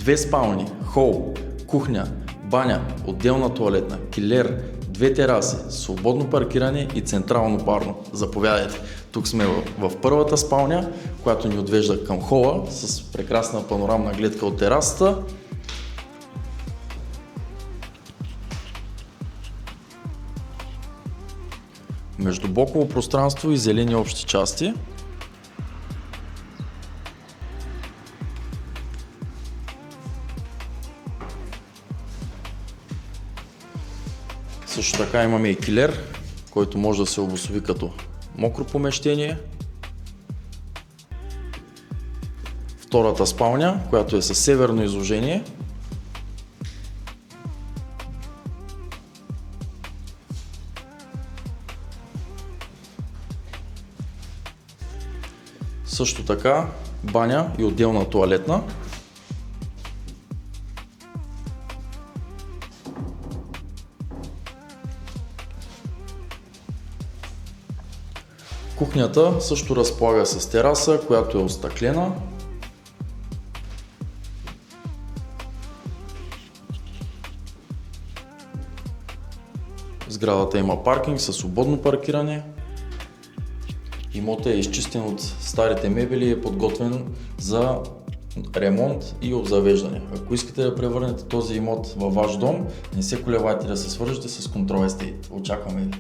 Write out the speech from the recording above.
2 спални, хол, кухня, баня, отделна тоалетна, килер, 2 тераси, свободно паркиране и централно парно. Заповядайте! Тук сме в първата спалня, която ни отвежда към хола с прекрасна панорамна гледка от терасата. Междублоково пространство и зелени общи части. Също така имаме и килер, който може да се обособи като мокро помещение. Втората спалня, която е със северно изложение. Също така баня и отделна тоалетна. Кухнята също разполага с тераса, която е остъклена. Сградата има паркинг със свободно паркиране. Имотът е изчистен от старите мебели и е подготвен за ремонт и обзавеждане. Ако искате да превърнете този имот във ваш дом, не се колебайте да се свържете с Control Estate. Очакваме ви!